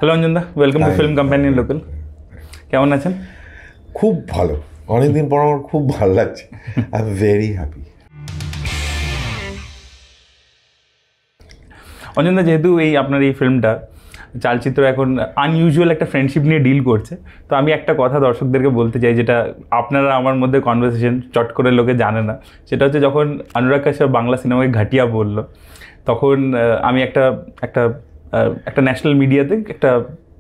Hello অঞ্জনদা, welcome to film companion local. কেমন আছেন? খুব ভালো, অনেকদিন পর আমার খুব ভালো লাগছে। I am very happy. অঞ্জনদা, যেহেতু আপনার এই ফিল্মটা চালচিত্র এখন আনইউজুয়াল একটা ফ্রেন্ডশিপ নিয়ে ডিল করছে, তো আমি একটা কথা দর্শকদেরকে বলতে চাই, যেটা আপনারা আমার মধ্যে কনভারসেশন চট করে লোকে জানে না। সেটা হচ্ছে, যখন অনুরাগ কাশ্যপ বাংলা সিনেমাকে ঘাটিয়া বললো, তখন আমি একটা একটা একটা ন্যাশনাল মিডিয়াতে একটা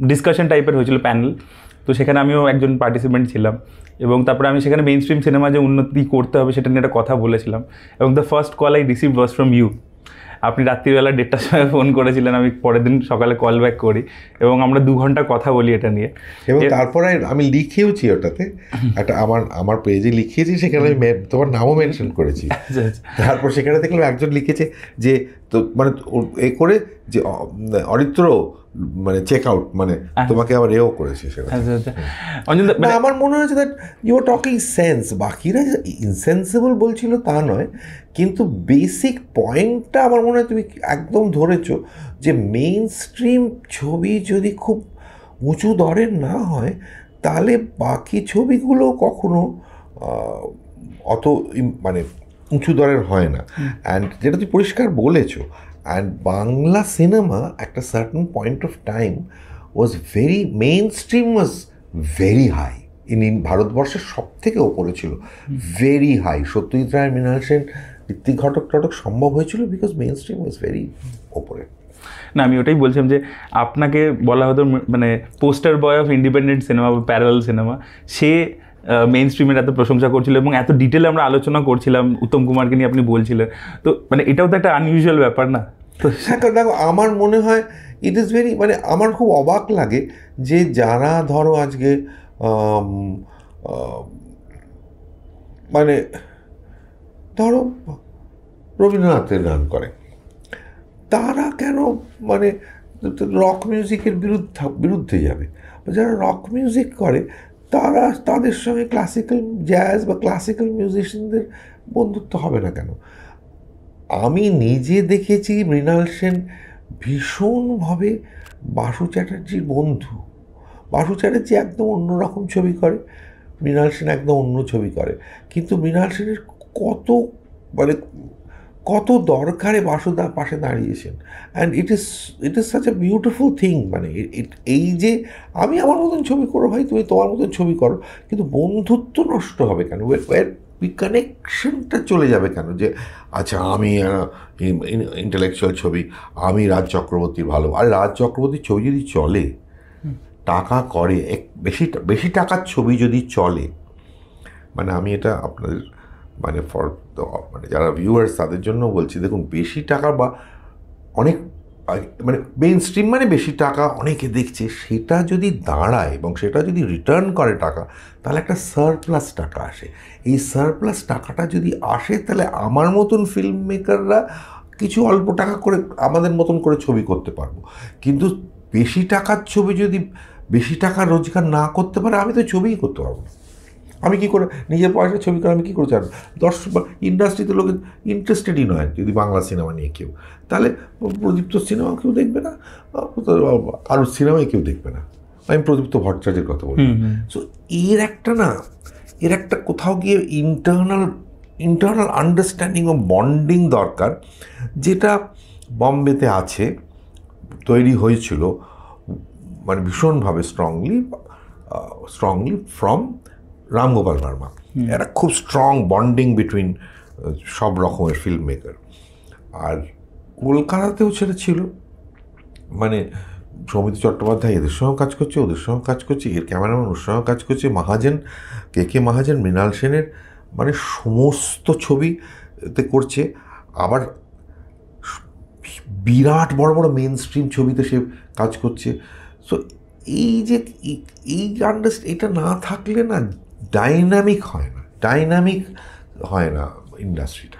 ডিসকাশন টাইপের হয়েছিল, প্যানেল। তো সেখানে আমিও একজন পার্টিসিপেন্ট ছিলাম, এবং তারপরে আমি সেখানে মেইন স্ট্রিম সিনেমা যে উন্নতি করতে হবে সেটা নিয়ে একটা কথা বলেছিলাম। এবং the first call I receive was from you. আপনি রাত্রিবেলা 1:30টার সময় ফোন করেছিলেন, আমি পরের দিন সকালে কল ব্যাক করি এবং আমরা 2 ঘন্টা কথা বলি এটা নিয়ে। এবং তারপরে আমি লিখেওছি ওটাতে, একটা আমার পেজে লিখিয়েছি, সেখানে আমি তোমার নামও মেনশন করেছি। তারপর সেখানে দেখলাম একজন লিখেছে যে তো মানে এ করে যে অরিত্র মানে চেক আউট, মানে তোমাকে আবার এও করেছে সেটা। আমার মনে হয়েছে that you are talking sense. বাকিরা ইনসেন্সিবল বলছিল তা নয়, কিন্তু বেসিক পয়েন্টটা আমার মনে হয় তুমি একদম ধরেছো, যে মেইন স্ট্রিম ছবি যদি খুব উঁচু দরের না হয়, তাহলে বাকি ছবিগুলো কখনো অত মানে উঁচু দরের হয় না। অ্যান্ড যেটা তুমি পরিষ্কার বলেছো, অ্যান্ড বাংলা সিনেমা একটা certain point of time was very mainstream, was very high in ভারতবর্ষের সব থেকে ওপরে ছিল, ভেরি হাই। সত্যজিৎ রায়, মৃণাল সেন, ঋত্বিক ঘটক টটক সম্ভব হয়েছিল because mainstream was very ওপরে। না, আমি ওটাই বলছিলাম যে আপনাকে বলা হতো মানে poster boy of independent cinema বা প্যারালাল সিনেমা, সে মেইন স্ট্রিমের এত প্রশংসা করছিল এবং এত ডিটেলে আমরা আলোচনা করছিলাম, উত্তম কুমারকে নিয়ে আপনি বলছিলেন। তো মানে এটাও তো একটা আনইউজুয়াল ব্যাপার না? তো হ্যাঁ, দেখো আমার মনে হয় ইট ইজ ভেরি, মানে আমার খুব অবাক লাগে যে যারা ধরো আজকে মানে ধরো রবীন্দ্রনাথের গান করে, তারা কেন মানে রক মিউজিকের বিরুদ্ধে যাবে? যারা রক মিউজিক করে তারা, তাদের সঙ্গে ক্লাসিক্যাল জ্যাজ বা ক্লাসিক্যাল মিউজিশিয়ানদের বন্ধুত্ব হবে না কেন? আমি নিজে দেখেছি মৃণাল সেন ভীষণভাবে বাসু চ্যাটার্জির বন্ধু। বাসু চ্যাটার্জি একদম অন্যরকম ছবি করে, মৃণাল সেন একদম অন্য ছবি করে, কিন্তু মৃণাল সেনের কত দরকারে বাসুদার পাশে দাঁড়িয়েছেন। And it is such a beautiful thing. মানে এই যে আমি আমার মতন ছবি করো ভাই, তুমি তোমার মতন ছবি করো, কিন্তু বন্ধুত্ব নষ্ট হবে কেন? কানেকশনটা চলে যাবে কেন? যে আচ্ছা আমি ইন্টেলেকচুয়াল ছবি, আমি রাজ চক্রবর্তীর ভালো, আর রাজ চক্রবর্তীর ছবি যদি চলে, টাকা করে, বেশি টাকার ছবি যদি চলে, মানে আমি এটা আপনাদের মানে মানে যারা ভিউয়ার্স তাদের জন্য বলছি, দেখুন বেশি টাকা বা অনেক মানে মেইন স্ট্রিম মানে বেশি টাকা অনেকে দেখছে, সেটা যদি দাঁড়ায় এবং সেটা যদি রিটার্ন করে টাকা, তাহলে একটা সারপ্লাস টাকা আসে। এই সারপ্লাস টাকাটা যদি আসে, তাহলে আমার মতন ফিল্ম মেকাররা কিছু অল্প টাকা করে আমাদের মতন করে ছবি করতে পারবো। কিন্তু বেশি টাকার ছবি যদি বেশি টাকা রোজগার না করতে পারে, আমি তো ছবিই করতে পারবো না। আমি কী করে নিজের পয়সা ছবি করে আমি কী করে জানবো? দর্শক ইন্ডাস্ট্রিতে লোকে ইন্টারেস্টেডই নয় যদি বাংলা সিনেমা নিয়ে কেউ, তাহলে প্রদীপ্ত সিনেমা কেউ দেখবে না, কারোর সিনেমায় কেউ দেখবে না। আমি প্রদীপ্ত ভট্টাচার্যের কথা বলি। সো এর একটা কোথাও গিয়ে ইন্টারনাল আন্ডারস্ট্যান্ডিং ও বন্ডিং দরকার, যেটা বম্বেতে আছে, তৈরি হয়েছিল মানে ভীষণভাবে স্ট্রংলি ফ্রম রামগোপাল ভার্মা। একটা খুব স্ট্রং বন্ডিং বিটুইন সব রকমের ফিল্ম মেকার। আর কলকাতাতেও সেটা ছিল, মানে সৌমিত্র চট্টোপাধ্যায় এদের সঙ্গেও কাজ করছে, ওদের সঙ্গেও কাজ করছে, এর ক্যামেরাম্যান ওর সঙ্গেও কাজ করছে, মহাজন কে মহাজন মৃণাল সেনের মানে সমস্ত ছবিতে করছে। আবার বিরাট বড় বড় মেন স্ট্রিম ছবিতে সে কাজ করছে। সো এই যে এটা না থাকলে না ডাইনামিক হয় না ইন্ডাস্ট্রিটা।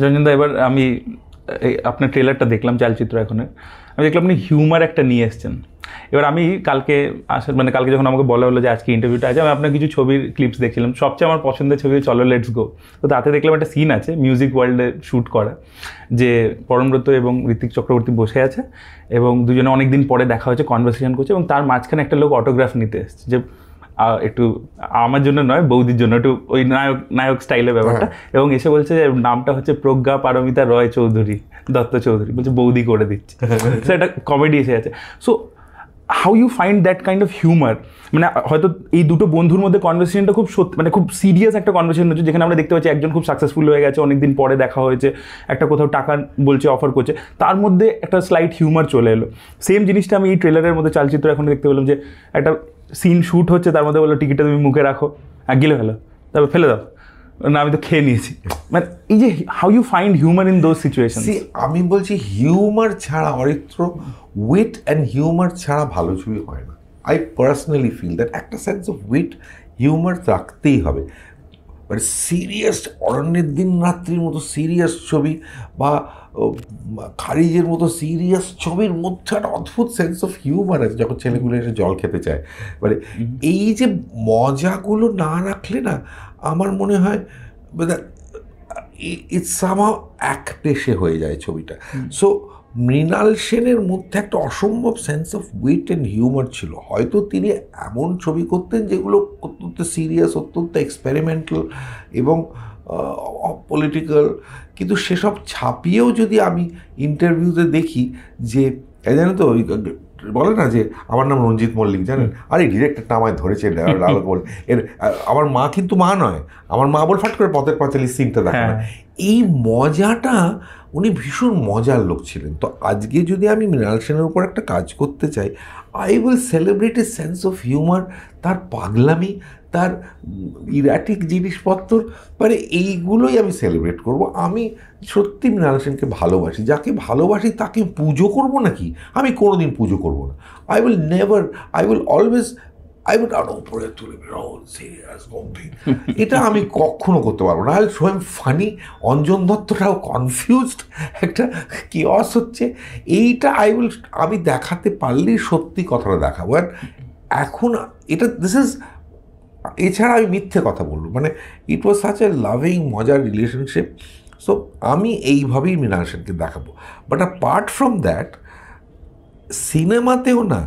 রঞ্জনদা, এবার আমি আপনার ট্রেলারটা দেখলাম চালচিত্র এখনের, আমি দেখলাম আপনি হিউমার একটা নিয়ে এসছেন। এবার আমি কালকে মানে কালকে যখন আমাকে বলা হলো যে আজকে ইন্টারভিউটা আছে, আমি আপনার কিছু ছবির ক্লিপস দেখছিলাম। সবচেয়ে আমার পছন্দের ছবি চলো লেটস গো। তো তাতে দেখলাম একটা সিন আছে মিউজিক ওয়ার্ল্ডে শ্যুট করা, যে পরমব্রত এবং ঋত্বিক চক্রবর্তী বসে আছে এবং দুজনে অনেকদিন পরে দেখা হচ্ছে, কনভারসেশন করছে, এবং তার মাঝখানে একটা লোক অটোগ্রাফ নিতে এসছে, যে একটু আমার জন্য নয় বৌদির জন্য, একটু ওই নায়ক স্টাইলের ব্যাপারটা, এবং এসে বলছে যে নামটা হচ্ছে প্রজ্ঞা পারমিতা রয় চৌধুরী, দত্ত চৌধুরী, বলছে বৌদি করে দিচ্ছে। সো একটা কমেডি এসে আছে। So how you find that kind of humour? মানে হয়তো এই দুটো বন্ধুর মধ্যে কনভারসেশনটা খুব সত্যি, মানে খুব সিরিয়াস একটা কনভারসেশন হচ্ছে, যেখানে আমরা দেখতে পাচ্ছি একজন খুব সাকসেসফুল হয়ে গেছে, অনেকদিন পরে দেখা হয়েছে, একটা কোথাও টাকা বলছে, অফার করছে, তার মধ্যে একটা স্লাইট হিউমার চলে এলো। সেম জিনিসটা আমি এই ট্রেলারের মধ্যে চালচিত্র এখন দেখতে পেলাম, যে একটা সিন শ্যুট হচ্ছে, তার মধ্যে বললো টিকিটটা তুমি মুখে রাখো, গিলে ফেলো, তারপর ফেলে দাও, না আমি তো খেয়ে নিয়েছি। মানে এই যে how you find humour in those situation? আমি বলছি হিউমার ছাড়া, অরিত্র, উইট অ্যান্ড হিউমার ছাড়া ভালো ছবি হয় না। আই পার্সোনালি ফিল দ্যাট একটা সেন্স অফ উইট হিউমার রাখতেই হবে। মানে সিরিয়াস অরণ্যের দিন রাত্রির মতো সিরিয়াস ছবি বা খারিজের মতো সিরিয়াস ছবির মধ্যে একটা অদ্ভুত সেন্স অফ হিউমার আছে যখন ছেলেগুলো এসে জল খেতে চায়। মানে এই যে মজাগুলো না রাখলে না, আমার মনে হয় ইটস সামহাউ একপেশে হয়ে যায় ছবিটা। সো মৃণাল সেনের মধ্যে একটা অসম্ভব sense of wheat and humour ছিল। হয়তো তিনি এমন ছবি করতেন যেগুলো অত্যন্ত সিরিয়াস, অত্যন্ত এক্সপেরিমেন্টাল এবং পলিটিক্যাল, কিন্তু সেসব ছাপিয়েও যদি আমি ইন্টারভিউতে দেখি যে জানেন তো ওই বলে না যে আমার নাম রঞ্জিত মল্লিক, জানেন, আরে ডিরেক্টরটা আমায় ধরেছে বলে, এর আমার মা কিন্তু মা নয়, আমার মা বল ফাট করে পথের পাঁচালি সিনটা দেখা না। এই মজাটা, উনি ভীষণ মজার লোক ছিলেন। তো আজকে যদি আমি মৃণাল সেনের উপর একটা কাজ করতে চাই, I will celebrate a sense of humour, তার পাগলামি, তার ইরাটিক জিনিসপত্র, মানে এইগুলোই আমি সেলিব্রেট করব। আমি সত্যি মৃণাল সেনকে ভালোবাসি, যাকে ভালোবাসি তাকে পুজো করব নাকি? আমি কোনোদিন পুজো করব না। I will never, I will always, I will আরো উপরে তুলে সিরিয়াস গম্ভীর, এটা আমি কখনো করতে পারবো না। I will show him funny. Anjan দত্তটাও confused, একটা কিয়স হচ্ছে, এইটা আমি দেখাতে পারলেই সত্যি কথাটা দেখাবো। আর এখন এটা এছাড়া আমি মিথ্যে কথা বলবো, মানে it was such a loving মজার রিলেশনশিপ। সো আমি এইভাবেই মৃণাল সেনকে দেখাবো। বাট অ্যাপার্ট ফ্রম দ্যাট, সিনেমাতেও না,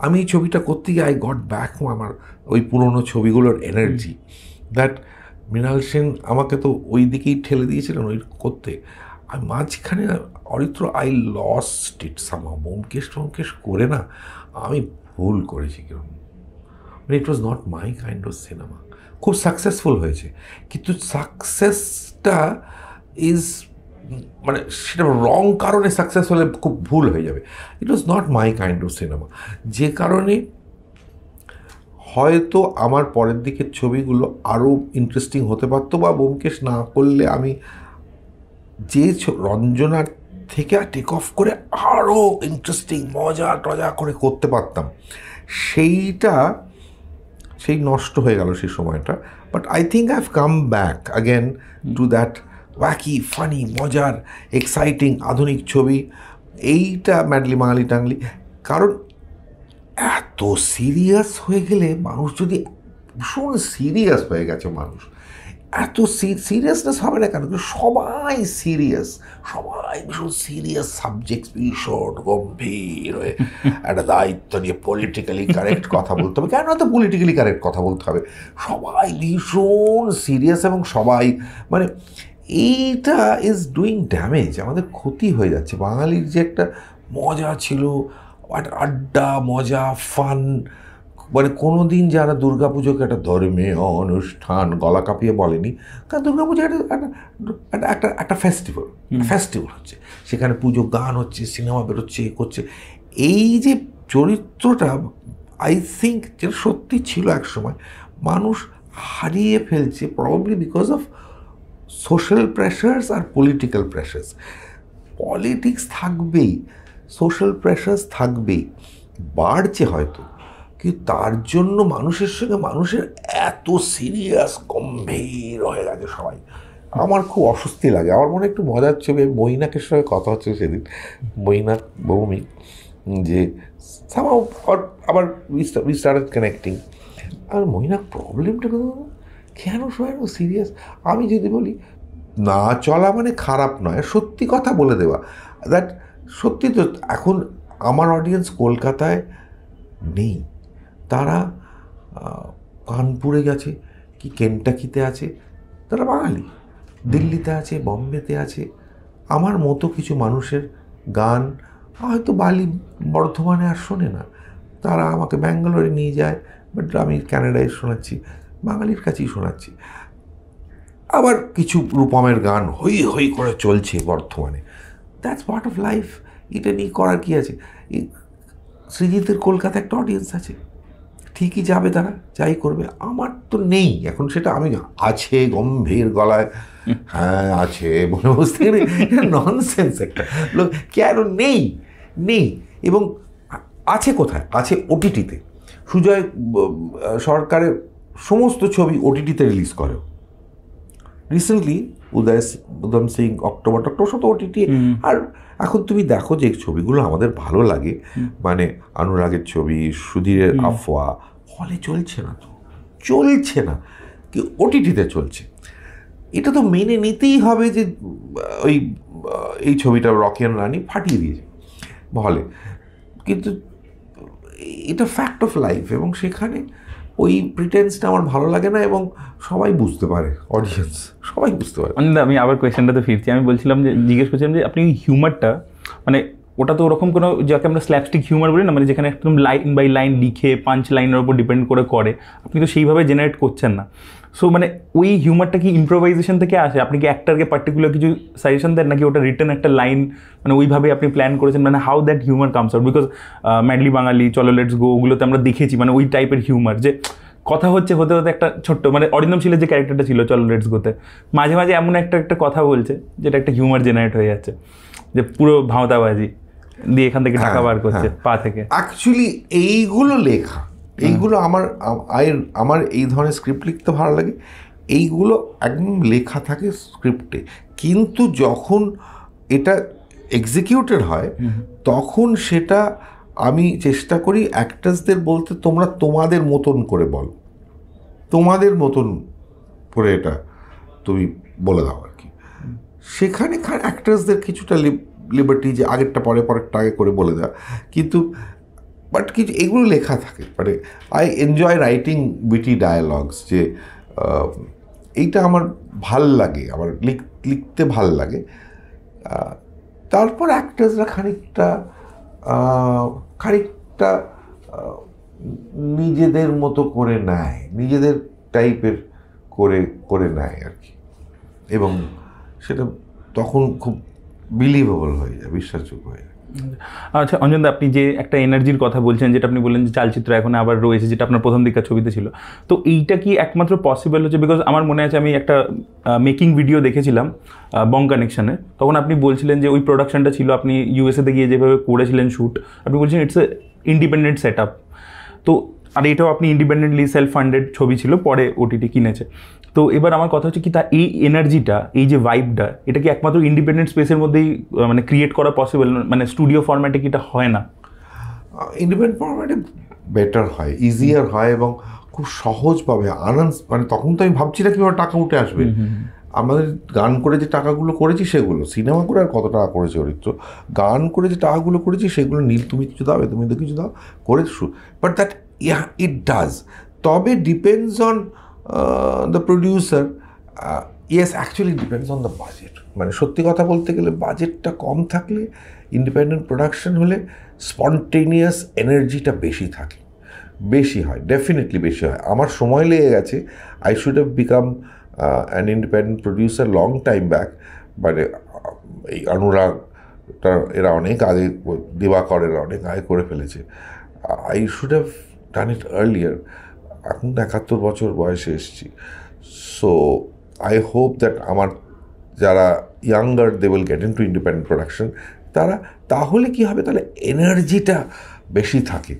আমি এই ছবিটা করতে গিয়ে আই গট ব্যাক আমার ওই পুরোনো ছবিগুলোর এনার্জি, দ্যাট মৃণাল সেন আমাকে তো ওই দিকেই ঠেলে দিয়েছিলেন ওই করতে। আর মাঝখানে Aritra I lost it somehow. Byomkesh করে না আমি ভুল করেছি কিরকম, মানে it was not my kind of cinema. খুব সাকসেসফুল হয়েছে, কিন্তু সাকসেসটা ইজ, মানে সেটা রং কারণে সাকসেস হলে খুব ভুল হয়ে যাবে। It was not my kind of cinema, যে কারণে হয়তো আমার পরের দিকের ছবিগুলো আরও ইন্টারেস্টিং হতে পারতো, বা ব্যোমকেশ না করলে আমি যে রঞ্জনার থেকে টেক অফ করে আরও ইন্টারেস্টিং মজা টজা করে করতে পারতাম, সেই নষ্ট হয়ে গেল সেই সময়টা। But I think I have come back again to that wacky funny মজার এক্সাইটিং আধুনিক ছবি, এইটা ম্যাডলি বাঙালি টাংলি। কারণ এত সিরিয়াস হয়ে গেলে মানুষ, যদি ভীষণ সিরিয়াস হয়ে গেছে মানুষ, এত সিরিয়াসনেস হবে না কেন? সবাই সিরিয়াস, সবাই ভীষণ সিরিয়াস সাবজেক্ট, ভীষণ গম্ভীর হয়ে একটা দায়িত্ব নিয়ে পলিটিক্যালি কারেক্ট কথা বলতে হবে। কেন তো পলিটিক্যালি কারেক্ট কথা বলতে হবে? সবাই ভীষণ সিরিয়াস, এবং সবাই মানে এইটা ইজ ডুইং ড্যামেজ, আমাদের ক্ষতি হয়ে যাচ্ছে। বাঙালির যে একটা মজা ছিল, একটা আড্ডা মজা ফান, মানে কোনো দিন যারা দুর্গাপুজোকে একটা ধর্মীয় অনুষ্ঠান গলা কাঁপিয়ে বলেনি, কারণ দুর্গাপুজো একটা ফেস্টিভ্যাল হচ্ছে, সেখানে পুজো গান হচ্ছে, সিনেমা বেরোচ্ছে, করছে। এই যে চরিত্রটা আই থিঙ্ক যেটা সত্যি ছিল একসময়, মানুষ হারিয়ে ফেলছে, probably because of social pressures আর পলিটিক্যাল প্রেশার্স। পলিটিক্স থাকবেই, সোশ্যাল প্রেশার্স থাকবেই, বাড়ছে হয়তো, কিন্তু তার জন্য মানুষের সঙ্গে মানুষের এত সিরিয়াস গম্ভীর হয়ে গেছে সবাই। আমার খুব অস্বস্তি লাগে। আমার মনে একটু মজার ছবি, মৈনাকের সঙ্গে কথা হচ্ছে সেদিন, মৈনাক ভৌমিক, যে somehow আবার we started connecting. আর মহিনা প্রবলেমটা কেন সবাই সিরিয়াস? আমি যদি বলি না চলা মানে খারাপ নয়, সত্যি কথা বলে দেওয়া, দ্যাট সত্যি তো এখন আমার অডিয়েন্স কলকাতায় নেই, তারা কানপুরে গেছে কি কেন্টাকিতে আছে, তারা বাঙালি, দিল্লিতে আছে, বম্বেতে আছে। আমার মতো কিছু মানুষের গান হয়তো বালি বর্ধমানে আর শোনে না, তারা আমাকে ব্যাঙ্গালোরে নিয়ে যায়, বাট আমি ক্যানাডায় শোনাচ্ছি, বাঙালির কাছেই শোনাচ্ছি। আবার কিছু রূপমের গান হই হই করে চলছে বর্ধমানে, দ্যাটস পার্ট অফ লাইফ। এটা নিয়ে করার কী আছে? সৃজিতের কলকাতা একটা অডিয়েন্স আছে, ঠিকই যাবে, তারা যাই করবে। আমার তো নেই এখন, সেটা আমি আছে গম্ভীর গলায় হ্যাঁ আছে বলে বুঝতে গেলে ননসেন্স একটা লোক, কেন নেই নেই। এবং আছে কোথায়? আছে ওটিটিতে। সুজয় সরকারের সমস্ত ছবি ওটিটিতে রিলিজ করে। রিসেন্টলি উদম সিং অক্টোবর সব তো ওটিটি। আর এখন তুমি দেখো যে ছবিগুলো আমাদের ভালো লাগে, মানে অনুরাগের ছবি, সুধীরের আফওয়া, হলে চলছে না, তো চলছে না, কি ওটিটিতে চলছে। এটা তো মেনে নিতেই হবে যে এই ছবিটা রকি অ্যান্ড রানি ফাটিয়ে দিয়েছে হলে, কিন্তু এটা ফ্যাক্ট অফ লাইফ। এবং সেখানে ওই প্রিটেন্সটা আমার ভালো লাগে না, এবং সবাই বুঝতে পারে, অডিয়েন্স সবাই বুঝতে পারে। আমি আবার কোয়েশ্চেনটাতে ফিরছি। আমি বলছিলাম যে জিজ্ঞেস করছিলাম যে আপনি হিউমারটা, মানে ওটা তো ওরকম কোনো, যাকে আমরা স্ল্যাপস্টিক হিউমার বলি না, মানে যেখানে একদম লাইন বাই লাইন লিখে পাঞ্চ লাইনের উপর ডিপেন্ড করে, আপনি তো সেইভাবে জেনারেট করছেন না। সো মানে ওই হিউমারটা কি ইম্প্রোভাইজেশন থেকে আসে? আপনি কি অ্যাক্টারকে পার্টিকুলার কিছু সাজেশন দেন, নাকি ওটা রিটেন একটা লাইন, মানে ওইভাবে আপনি প্ল্যান করেছেন? মানে how that humour comes out? Because madly Bangali, চলো লেটস গো, ওগুলোতে আমরা দেখেছি মানে ওই টাইপের হিউমার, যে কথা হচ্ছে হতে হতে একটা ছোট্ট, মানে অরিন্দম শীলের যে ক্যারেক্টারটা ছিল চলো লেটস গোতে, মাঝে মাঝে এমন একটা কথা বলছে যেটা একটা হিউমার জেনারেট হয়ে যাচ্ছে, যে পুরো ভাঁওতাবাজি দিয়ে এখান থেকে টাকা বার করছে পা থেকে। অ্যাকচুয়ালি এইগুলো লেখা, এইগুলো আমার এই ধরনের স্ক্রিপ্ট লিখতে ভালো লাগে, এইগুলো একদম লেখা থাকে স্ক্রিপ্টে, কিন্তু যখন এটা এক্সিকিউটেড হয় তখন সেটা আমি চেষ্টা করি অ্যাক্টার্সদের বলতে, তোমরা তোমাদের মতন করে বলো, তোমাদের মতন করে এটা তুমি বলে দাও আর কি। সেখানে অ্যাক্টার্সদের কিছুটা লিবার্টি, যে আগেরটা পরেরটা আগে করে বলে দেওয়া, কিন্তু বাট কিছু এগুলো লেখা থাকে। মানে I enjoy writing witty dialogues, যে এইটা আমার ভাল লাগে, আমার লিখতে ভাল লাগে। তারপর অ্যাক্টার্সরা খানিকটা নিজেদের মতো করে নেয়, নিজেদের টাইপের করে নেয় আর কি, এবং সেটা তখন খুব বিলিভেবল হয়ে যায়, বিশ্বাসযোগ্য হয়ে যায়। আচ্ছা অঞ্জনদা, আপনি যে একটা এনার্জির কথা বলছেন, যেটা আপনি বললেন যে চালচিত্র এখন আবার রয়েছে, যেটা আপনার প্রথম দিককার ছবিতে ছিল, তো এইটা কি একমাত্র পসিবল হচ্ছে? বিকজ আমার মনে আছে আমি একটা মেকিং ভিডিও দেখেছিলাম বং কানেকশানে, তখন আপনি বলছিলেন যে ওই প্রোডাকশনটা ছিল, আপনি ইউএসএতে গিয়ে যেভাবে করেছিলেন শ্যুট, আপনি বলছেন it's a independent set up. তো আর এটাও আপনি ইন্ডিপেন্ডেন্টলি সেলফ ফান্ডেড ছবি ছিল, পরে ওটিটি কিনেছে। তো এবার আমার কথা হচ্ছে কি, তা এই এনার্জিটা, এই যে ভাইবটা, এটা কি একমাত্র ইন্ডিপেন্ডেন্ট স্পেসের মধ্যেই মানে ক্রিয়েট করা পসিবল, মানে স্টুডিও ফরম্যাটে কি এটা হয় না? ইন্ডিপেন্ডেন্ট ফরম্যাটে বেটার হয়, ইজিয়ার হয়, এবং খুব সহজভাবে আনন্দ, মানে তখন তো আমি ভাবছি না কীভাবে টাকা উঠে আসবে। আমাদের গান করে যে টাকাগুলো করেছি সেগুলো, সিনেমা করে আর কত টাকা করেছে অরিত্র, গান করে যে টাকাগুলো করেছি সেগুলো নীল তুমি কিছু দাও, তুমি তো কিছু দাও করে, বাট দ্যাট ইট ডাজ। তবে depends on the producer. Yes, actually depends on the budget. মানে সত্যি কথা বলতে গেলে বাজেটটা কম থাকলে, ইন্ডিপেন্ডেন্ট প্রোডাকশন হলে স্পন্টেনিয়াস এনার্জিটা বেশি হয়, ডেফিনেটলি বেশি হয়। আমার সময় লেগে গেছে, I should have become an independent producer long time back. মানে এই অনুরাগটা এরা অনেক আগে, দিবাকর এরা অনেক আগে করে ফেলেছে। I should have done it earlier. এখন 71 বছর বয়সে এসেছি। সো আই হোপ দ্যাট আমার যারা younger, they will get into independent production. তাহলে কী হবে, তাহলে এনার্জিটা বেশি থাকে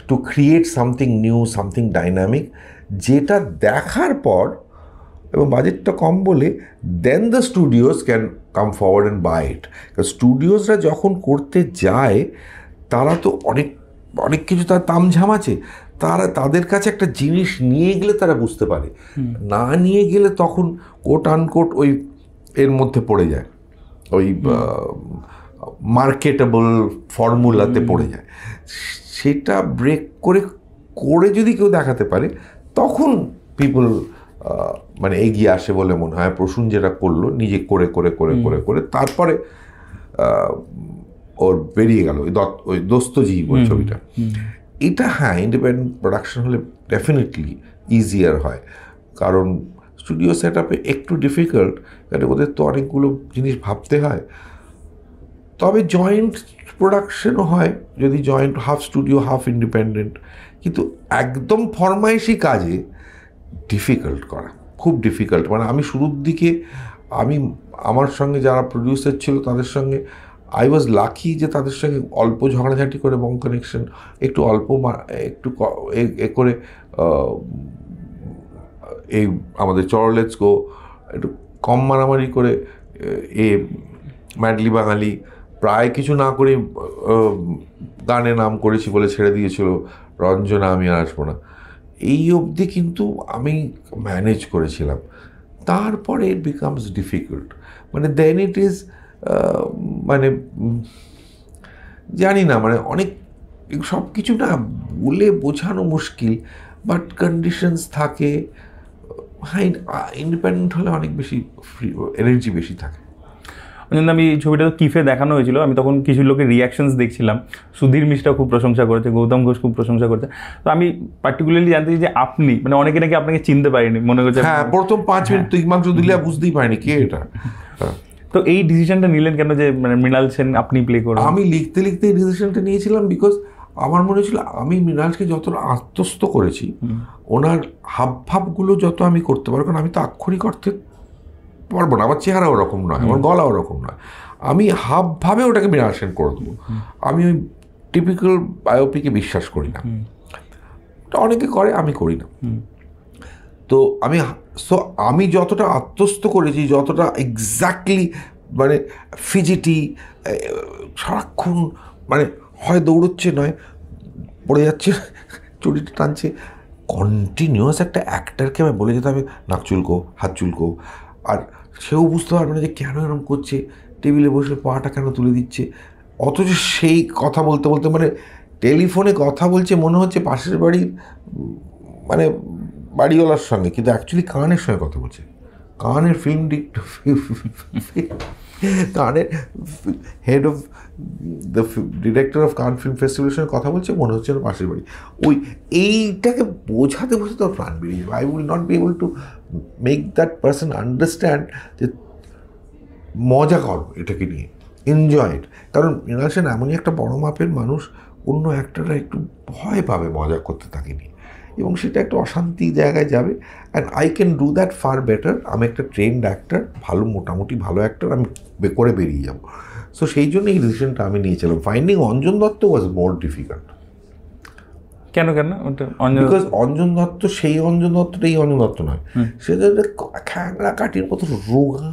to create something new, something dynamic, যেটা দেখার পর, এবং বাজেটটা কম বলে, then the studios can come forward and buy it. স্টুডিওসরা যখন করতে যায় তারা তো অনেক অনেক কিছু তার তামঝাম আছে, তাদের কাছে একটা জিনিস নিয়ে গেলে তারা বুঝতে পারে, না নিয়ে গেলে তখন কোট আনকোট ওই এর মধ্যে পড়ে যায়, ওই মার্কেটেবল ফর্মুলাতে পড়ে যায়। সেটা ব্রেক করে করে যদি কেউ দেখাতে পারে তখন পিপল মানে এগিয়ে আসে বলে মনে হয়। প্রসূন যেটা করলো, নিজে করে করে করে করে করে তারপরে ওর বেরিয়ে গেল ওই দোস্তজি ওই ছবিটা। এটা হ্যাঁ, ইন্ডিপেন্ডেন্ট প্রোডাকশন হলে ডেফিনেটলি ইজিয়ার হয়, কারণ স্টুডিও সেট আপে একটু ডিফিকাল্ট, কারণ ওদের তো অনেকগুলো জিনিস ভাবতে হয়। তবে জয়েন্ট প্রোডাকশনও হয়, যদি joint half studio half independent, কিন্তু একদম ফরমাইশি কাজে ডিফিকাল্ট করা খুব ডিফিকাল্ট। মানে আমি শুরুর দিকে আমার সঙ্গে যারা প্রডিউসার ছিল তাদের সঙ্গে আই ওয়াজ লাকি যে তাদের সঙ্গে অল্প ঝগড়াঝাটি করে বং কানেকশন, একটু অল্প একটু এ করে এই আমাদের চরলেটস গো একটু কম মারামারি করে ম্যাডলি বাঙালি প্রায় কিছু না করে গানে নাম করেছি বলে ছেড়ে দিয়েছিল রঞ্জনা আমি আর আসবো না, এই অবধি কিন্তু আমি ম্যানেজ করেছিলাম। তারপরে ইট বিকামস ডিফিকাল্ট, মানে দেন ইট ইজ মানে জানি না, মানে অনেক সব কিছু না বলে বোঝানো মুশকিল, বাট কন্ডিশনস থাকে। হ্যাঁ, ইন্ডিপেন্ডেন্ট হলে অনেক বেশি ফ্রি এনার্জি বেশি থাকে। আমি এই ছবিটা কিফে দেখানো হয়েছিল, আমি তখন কিছু লোকের রিয়াকশনস দেখছিলাম। সুধীর মিশ্রা খুব প্রশংসা করেছে, গৌতম ঘোষ খুব প্রশংসা করেছে। তো আমি পার্টিকুলারলি জানতে চাই যে আপনি, মানে অনেকে নাকি আপনাকে চিনতে পারেনি, মনে করছে হ্যাঁ প্রথম 5 মিনিট তুই মাংস দিলে বুঝতেই পারিনি কে এটা। তো এই ডিসিশনটা নিলেন কেন যে মানে মৃণাল সেন আপনি প্লে করুন? আমি লিখতে লিখতে এই ডিসিশনটা নিয়েছিলাম বিকজ আমার মনে হয়েছিল আমি মৃণালকে যতটা আত্মস্থ করেছি, ওনার হাবভাবগুলো যত আমি করতে পারবো, কারণ আমি তো আক্ষরিক অর্থে পারবো না, আমার চেহারা ওরকম নয়, আমার গলা ওরকম নয়, আমি হাবভাবে ওটাকে মৃণাল সেন করে দেবো। আমি ওই টিপিক্যাল বায়োপিকে বিশ্বাস করি না, অনেকে করে, আমি করি না। তো আমি যতটা আত্মস্থ করেছি, যতটা এক্স্যাক্টলি মানে ফিজিটি, সারাক্ষণ মানে হয় দৌড়চ্ছে নয় পড়ে যাচ্ছে, চুরিটা টানছে, কন্টিনিউয়াস একটা অ্যাক্টারকে আমি বলে যেতে হবে নাক চুলকো, হাত চুলকো, আর সেও বুঝতে পারবে না যে কেন এরকম করছে, টেবিলে বসে পাটা কেন তুলে দিচ্ছে, অথচ সেই কথা বলতে বলতে মানে টেলিফোনে কথা বলছে মনে হচ্ছে পাশের বাড়ির মানে বাড়িওয়ালার সঙ্গে, কিন্তু অ্যাকচুয়ালি কানের সঙ্গে কথা বলছে, কানের কানের head of the director of Cannes film ফেস্টিভ্যালের সঙ্গে কথা বলছে, মনে হচ্ছে না পাশের বাড়ি। এইটাকে বোঝাতে বোঝাতে ওর প্রাণ বেরিয়ে যাবে। I will not be able to make that person understand যে মজা করো এটাকে নিয়ে, এনজয় ইট। কারণ মৃণাল সেন এমনই একটা বড় মাপের মানুষ, অন্য অ্যাক্টররা একটু ভয় পাবে মজা করতে তাকে নিয়ে, এবং সেটা একটা অশান্তি জায়গায় যাবে। And I can do that far better. আমি একটা ট্রেন্ড অ্যাক্টর, ভালো মোটামুটি ভালো অ্যাক্টর, আমি করে বেরিয়ে যাবো। সো সেই জন্য এই ডিসিশনটা আমি নিয়েছিলাম। ফাইন্ডিং অঞ্জন দত্ত ওয়াজ মোর ডিফিকাল্ট। কেন বিকজ অঞ্জন দত্ত সেই অঞ্জন দত্তটা এই অঞ্জন দত্ত নয়, সেটা খ্যাংড়া কাটির মতো রোগা,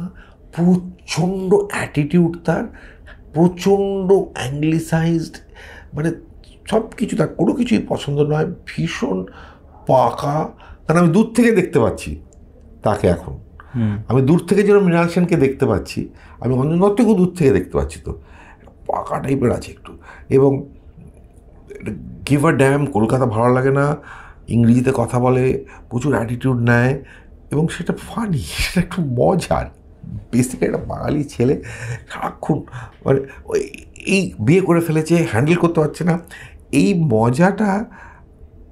প্রচণ্ড অ্যাটিটিউড তার, প্রচণ্ড অ্যাংলিসাইজড, মানে সব কিছু তার কোনো কিছুই পছন্দ নয়, ভীষণ পাকা। কারণ আমি দূর থেকে দেখতে পাচ্ছি তাকে, এখন আমি দূর থেকে যেন মৃণাল সেনকে দেখতে পাচ্ছি, আমি অঞ্জন দত্তকেও দূর থেকে দেখতে পাচ্ছি, তো পাকা টাইপের আছে একটু। এবং গিভ আ ড্যাম, কলকাতা ভালো লাগে না, ইংরেজিতে কথা বলে, প্রচুর অ্যাটিটিউড নেয়, এবং সেটা ফানি, সেটা একটু মজার। বেসিক্যালি একটা বাঙালি ছেলে সারাক্ষণ মানে এই বিয়ে করে ফেলেছে, হ্যান্ডেল করতে পারছে না, এই মজাটা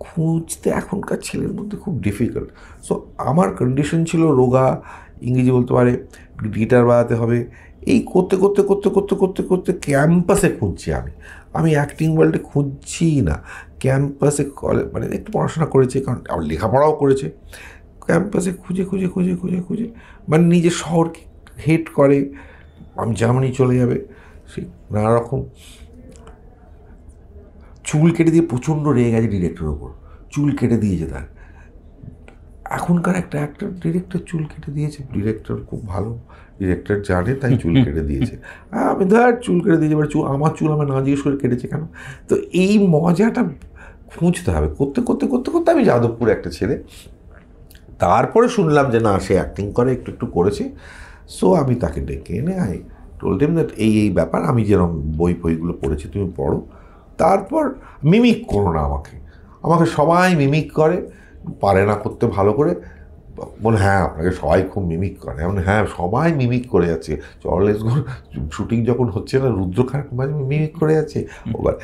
খুঁজতে এখনকার ছেলের মধ্যে খুব ডিফিকাল্ট। সো আমার কন্ডিশন ছিল রোগা, ইংরেজি বলতে পারে, গিটার বাজাতে হবে, এই করতে করতে করতে করতে করতে করতে ক্যাম্পাসে খুঁজছি আমি অ্যাক্টিং ওয়ার্ল্ডে খুঁজছি না, ক্যাম্পাসে মানে একটু পড়াশোনা করেছে, কারণ আবার লেখাপড়াও করেছে, ক্যাম্পাসে খুঁজে খুঁজে খুঁজে খুঁজে খুঁজে মানে নিজের শহরকে হেট করে, আমি জার্মানি চলে যাবে, সেই নানা রকম। চুল কেটে দিয়ে প্রচণ্ড রেগে গেছে ডিরেক্টরের ওপর, চুল কেটে দিয়েছে তার, এখনকার একটা অ্যাক্টর ডিরেক্টর চুল কেটে দিয়েছে, ডিরেক্টর খুব ভালো ডিরেক্টর জানে তাই চুল কেটে দিয়েছে, আমি ধর চুল কেটে দিয়েছি, এবার আমার চুল আমার না জিজ্ঞেস করে কেটেছে কেন? তো এই মজাটা খুঁজতে হবে, করতে করতে করতে করতে আমি যাদবপুরে একটা ছেলে, তারপরে শুনলাম যে না সে অ্যাক্টিং করে, একটু একটু করেছে। সো আমি তাকে ডেকে এনে আই টোল্ড হিম দ্যাট এই ব্যাপার, আমি যেরকম বইগুলো পড়েছি তুমি পড়ো, তারপর মিমিক করো না আমাকে, আমাকে সবাই মিমিক করে, পারে না করতে ভালো করে, বলে হ্যাঁ আপনাকে সবাই খুব মিমিক করে, এমন হ্যাঁ সবাই মিমিক করে যাচ্ছে, চরলেস শুটিং যখন হচ্ছে না রুদ্রখান মাঝে মিমিক করে যাচ্ছে, আবার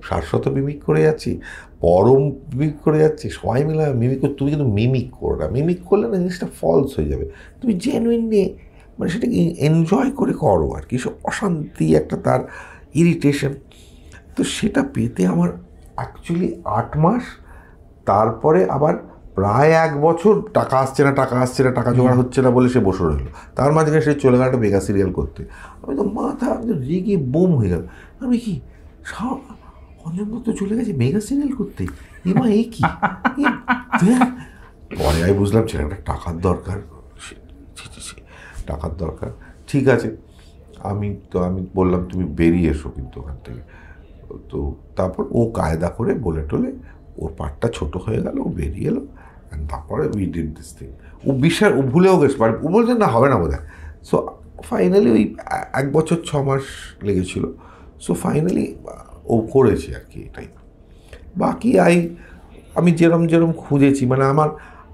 শাশ্বত মিমিক করে যাচ্ছি, পরম মিমিক করে যাচ্ছে, সবাই মিলে মিমিক করে, তুমি কিন্তু মিমিক করো না, মিমিক করলে না জিনিসটা ফলস হয়ে যাবে, তুমি জেনুইনলি মানে সেটাকে এনজয় করে করো আর কি, সব অশান্তি একটা তার ইরিটেশন। তো সেটা পেতে আমার অ্যাকচুয়ালি 8 মাস, তারপরে আবার প্রায় 1 বছর টাকা আসছে না, টাকা জোগাড় হচ্ছে না বলে সে বসে রইল, তার মাঝখানে সে চলে গেল একটা মেগা সিরিয়াল করতে। আমি তো মাথা রেগে বোম হয়ে গেল, আমি কি অঞ্জন দত্ত চলে গেছে মেগা সিরিয়াল করতে, এমা এই কি? পরে আমি বুঝলাম ছেলেটা টাকার দরকার, টাকার দরকার, ঠিক আছে আমি বললাম তুমি বেরিয়ে এসো কিন্তু ওখান থেকে। তো তারপর ও কায়দা করে বলে টলে ওর পার্টটা ছোট হয়ে গেল, ও বেরিয়ে এলো, অ্যান্ড তারপরে উই ডিড দিস থিং। ও ভুলেও গেছে, ও বলছে না হবে না বোধ হয়। সো ফাইনালি ওই 1 বছর 6 মাস লেগেছিল। সো ফাইনালি ও করেছে আর কি এটাই। বাকি আমি যেরম খুঁজেছি, মানে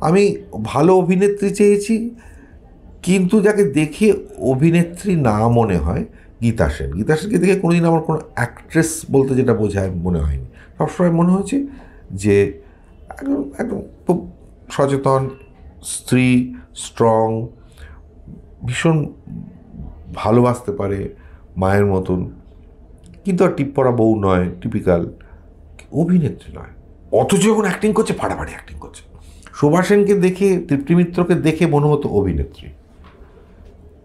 আমি ভালো অভিনেত্রী চেয়েছি, কিন্তু যাকে দেখে অভিনেত্রী না মনে হয় গীতা সেনকে দেখে কোনোদিন আমার কোনো অ্যাক্ট্রেস বলতে যেটা বোঝায় মনে হয়নি, সবসময় মনে হয়েছে যে একদম খুব সচেতন স্ত্রী, স্ট্রং, ভীষণ ভালোবাসতে পারে মায়ের মতন, কিন্তু আর টিপ পড়া বউ নয়, টিপিক্যাল অভিনেত্রী নয়, অথচ যখন অ্যাক্টিং করছে ফাটাফাটি অ্যাক্টিং করছে। শোভা সেনকে দেখে, তৃপ্তি মিত্রকে দেখে মনে হতো অভিনেত্রী,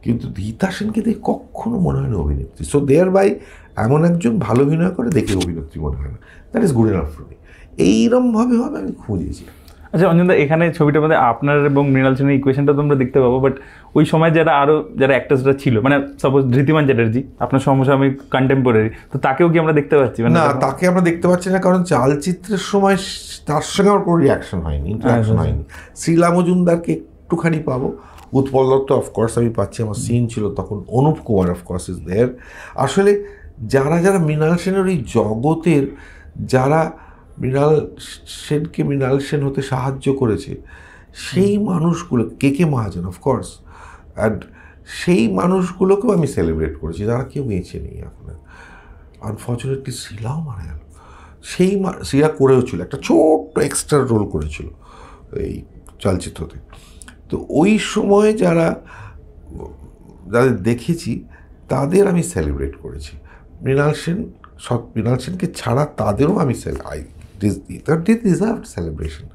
কিন্তু গীতা সেনকে দেখে কখনো মনে হয় না অভিনেত্রী। সো দেয়ার বাই এমন একজন ভালো অভিনয় করে দেখে অভিনেত্রী মনে হয় না, that is good enough for me. এইরকমভাবে আমি খুঁজেছি। আচ্ছা অঞ্জনদা, এখানে ছবিটার মধ্যে আপনার এবং মৃণাল সেনের ইকুয়েশনটা তোমরা দেখতে পাবো, বাট ওই সময় যারা অ্যাক্টার্সরা ছিল, মানে সাপোজ ধৃতিমান চ্যাটার্জি আপনার সমসাময়িক কন্টেম্পোরারি, তো তাকেও কি আমরা দেখতে পাচ্ছি? না, তাকে আমরা দেখতে পাচ্ছি না, কারণ চালচিত্রের সময় তার সঙ্গে আমার কোনো রিয়াকশন হয়নি, ইন্টারাকশন হয়নি। শ্রীলা মজুমদারকে একটুখানি পাবো, উৎপল দত্ত অফকোর্স আমি পাচ্ছি, আমার সিন ছিল তখন, Anup Kumar of course is there. আসলে যারা মৃণাল সেনের ওই জগতের, যারা মৃণাল সেন হতে সাহায্য করেছে, সেই মানুষগুলো, কে মহাজন অফকোর্স, অ্যান্ড সেই মানুষগুলোকেও আমি সেলিব্রেট করেছি, যারা কেউ বেঁচে নেই আপনার। আনফর্চুনেটলি শিলাও মারা গেল। শিলা করেও ছিল, একটা ছোট্ট এক্সট্রা রোল করেছিল এই চলচ্চিত্রতে। তো ওই সময় যাদের দেখেছি তাদের আমি সেলিব্রেট করেছি। মৃণাল সেনকে ছাড়া তাদেরও আমি ডিজার্ভড সেলিব্রেশন।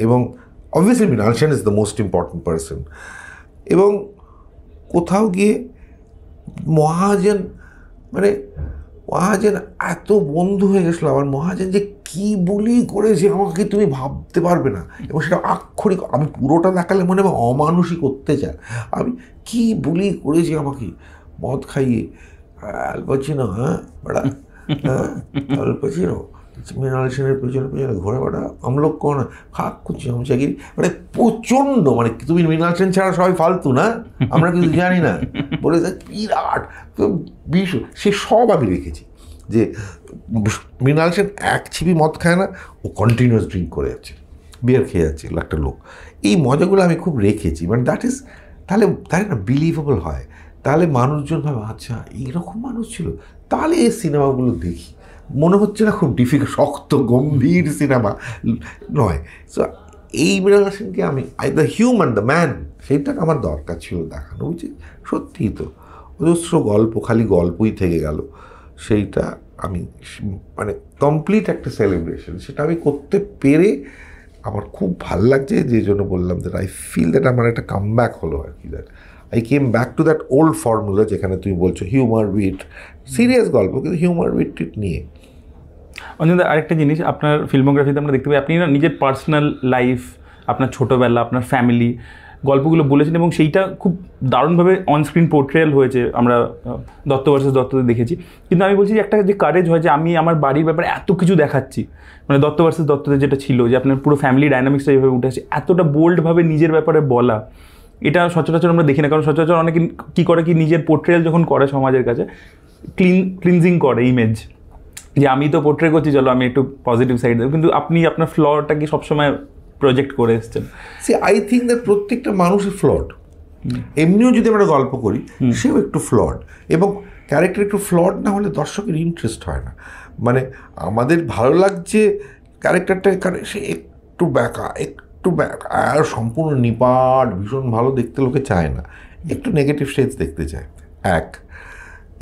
এবং obviously Mrinal Sen is the most important person. এবং কোথাও গিয়ে মহাজন এত বন্ধু হয়ে গেছিলো আমার, মহাজন যে কী বুলি করেছে আমাকে তুমি ভাবতে পারবে না, এবং সেটা আক্ষরিক, আমি পুরোটা দেখালে মনে হবে অমানুষই করতে চায়, আমি কী বুলি করেছি আমাকে, মদ খাইয়ে আল পাচিনো, বড়া আল পাচিনো মৃণাল সেনের পেছনে ঘোরে বেড়া, আমলোক কোন খাক কুচি চাকরি, মানে প্রচণ্ড, মানে তুমি মৃণাল সেন ছাড়া সবাই ফালতু না, আমরা কিছু জানি না বলে বিরাট সে সব আমি রেখেছি। যে মৃণাল সেন এক ছিপি মদ খায় না, ও কন্টিনিউয়াস ড্রিঙ্ক করে যাচ্ছে, বিয়ার খেয়ে যাচ্ছে একটা লোক, এই মজাগুলো আমি খুব রেখেছি। মানে দ্যাট ইজ, তাহলে না বিলিভেবল হয়, তাহলে মানুষজন ভাবে আচ্ছা এইরকম মানুষ ছিল, তাহলে এই সিনেমাগুলো দেখি, মনে হচ্ছে না খুব শক্ত গম্ভীর সিনেমা নয়। সো এই মৃণাল সেনকে আমি দ্য হিউম্যান, দ্য ম্যান, সেইটাকে আমার দরকার ছিল দেখানো উচিত। সত্যিই তো অজস্র গল্প, খালি গল্পই থেকে গেল, সেইটা আমি মানে কমপ্লিট একটা সেলিব্রেশন, সেটা আমি করতে পেরে আমার খুব ভাল লাগছে। যে জন্য বললাম দ্যাট আই ফিল দ্যাট আমার একটা কামব্যাক হলো আর কি, that I came back to that old formula, যেখানে তুমি বলছো হিউমার উইট, সিরিয়াস গল্প কিন্তু হিউমার উইট নিয়ে। অঞ্জনদা, আরেকটা জিনিস আপনার ফিল্মোগ্রাফিতে আমরা দেখতে পাই, আপনি না নিজের পার্সোনাল লাইফ আপনার ছোটোবেলা, আপনার ফ্যামিলি, গল্পগুলো বলেছেন এবং সেইটা খুব দারুণভাবে অনস্ক্রিন পোর্ট্রেয়াল হয়েছে, আমরা দত্ত ভার্সেস দত্ততে দেখেছি। কিন্তু আমি বলছি যে একটা যে কারেজ হয় যে আমি আমার বাড়ির ব্যাপারে এত কিছু দেখাচ্ছি, মানে দত্ত ভার্সেস দত্ততে যেটা ছিল যে আপনার পুরো ফ্যামিলি ডাইনামিক্সটা যেভাবে উঠে আসে, এতটা বোল্ডভাবে নিজের ব্যাপারে বলা, এটা সচরাচর আমরা দেখি না। কারণ সচরাচর অনেকে কী করে কি নিজের পোর্ট্রেয়াল যখন করে সমাজের কাছে ক্লিনজিং করে ইমেজ, যে আমি তো পোর্ট্রে করছি, চলো আমি একটু পজিটিভ সাইড দেবো, কিন্তু আপনি আপনার ফ্লটাকে সবসময় প্রজেক্ট করে এসছেন। সে আই থিঙ্ক দ্যাট প্রত্যেকটা মানুষই ফ্লড। এমনিও যদি আমরা গল্প করি সেও একটু ফ্লড, এবং ক্যারেক্টার একটু ফ্লড না হলে দর্শকের ইন্টারেস্ট হয় না। মানে আমাদের ভালো লাগছে ক্যারেক্টারটা, সে একটু ব্যাকা, আর সম্পূর্ণ নিপাট ভীষণ ভালো দেখতে লোকে চায় না, একটু নেগেটিভ শেডস দেখতে চায়।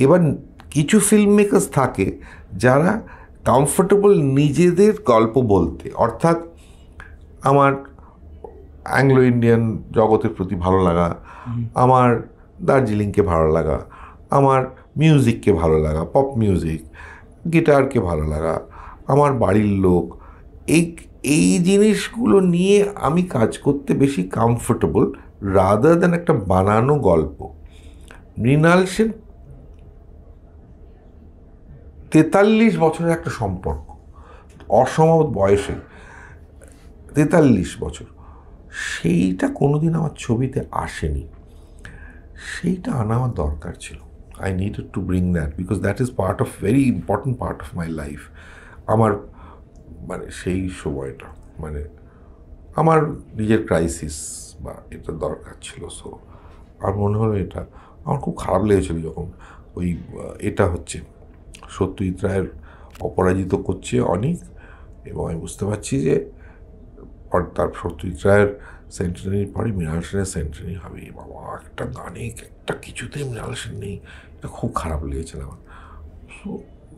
এবার কিছু ফিল্ম মেকার্স থাকে যারা কমফোর্টেবল নিজেদের গল্প বলতে, অর্থাৎ আমার অ্যাংলো ইন্ডিয়ান জগতের প্রতি ভালো লাগা, আমার দার্জিলিংকে ভালো লাগা, আমার মিউজিককে ভালো লাগা, পপ মিউজিক, গিটারকে ভালো লাগা, আমার বাড়ির লোক, এই জিনিসগুলো নিয়ে আমি কাজ করতে বেশি কমফোর্টেবল রাদার দ্যান একটা বানানো গল্প। মৃণাল সেন 43 বছরের একটা সম্পর্ক, অসম বয়সে 43 বছর, সেইটা কোনোদিন আমার ছবিতে আসেনি। সেইটা আনা আমার দরকার ছিল। I needed to bring that because that is part of very important part of my life. আমার মানে সেই সময়টা মানে আমার নিজের ক্রাইসিস বা এটা দরকার ছিল। সো আর মনে হলো এটা আমার খুব খারাপ লেগেছিল যখন ওই এটা হচ্ছে সত্যজিৎ রায়ের অপরাজিত করছে অনেক, এবং আমি বুঝতে পারছি যে তার সত্যজিৎ রায়ের সেন্টারির পরে মৃণাল সেনের সেন্টারি হবে। বাবা, একটা গানে একটা কিছুতে মৃণাল সেন নেই, এটা খুব খারাপ লেগেছিল আমার। সো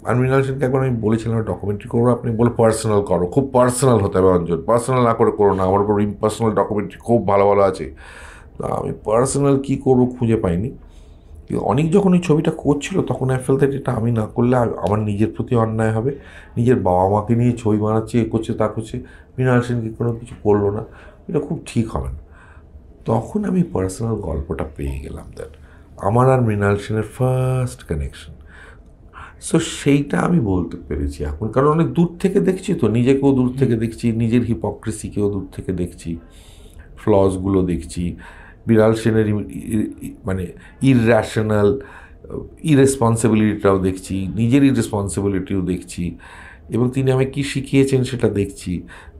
আর মৃণাল সেনকে একবার আমি বলেছিলাম ডকুমেন্টারি করবো, আপনি বলে পার্সোনাল করো, খুব পার্সোনাল হতে হবে অঞ্জন, পার্সোনাল না করে করো না, আমার উপর ইম্পার্সোনাল ডকুমেন্টারি খুব ভালো ভালো আছে। আমি পার্সোনাল কী করবো খুঁজে পাইনি। অনেক যখন ওই ছবিটা করছিল তখন আমি ফেলতে এটা আমি না করলে আমার নিজের প্রতি অন্যায় হবে, নিজের বাবা মাকে নিয়ে ছবি বানাচ্ছে, এ করছে তা করছে, মৃণাল সেনকে কোনো কিছু করলো না, এটা খুব ঠিক হবে না। তখন আমি পার্সোনাল গল্পটা পেয়ে গেলাম, দ্যাট আমার আর মৃণাল সেনের ফার্স্ট কানেকশন। সো সেইটা আমি বলতে পেরেছি এখন, কারণ অনেক দূর থেকে দেখছি তো, নিজেকেও দূর থেকে দেখছি, নিজের হিপোক্রেসিকেও দূর থেকে দেখছি, ফ্লসগুলো দেখছি, মৃণাল সেনের মানে ইররেশনাল ইরেসপন্সিবিলিটিটাও দেখছি, নিজের ইরেসপন্সিবিলিটিও দেখছি, এবং তিনি আমায় কী শিখিয়েছেন সেটা দেখছি।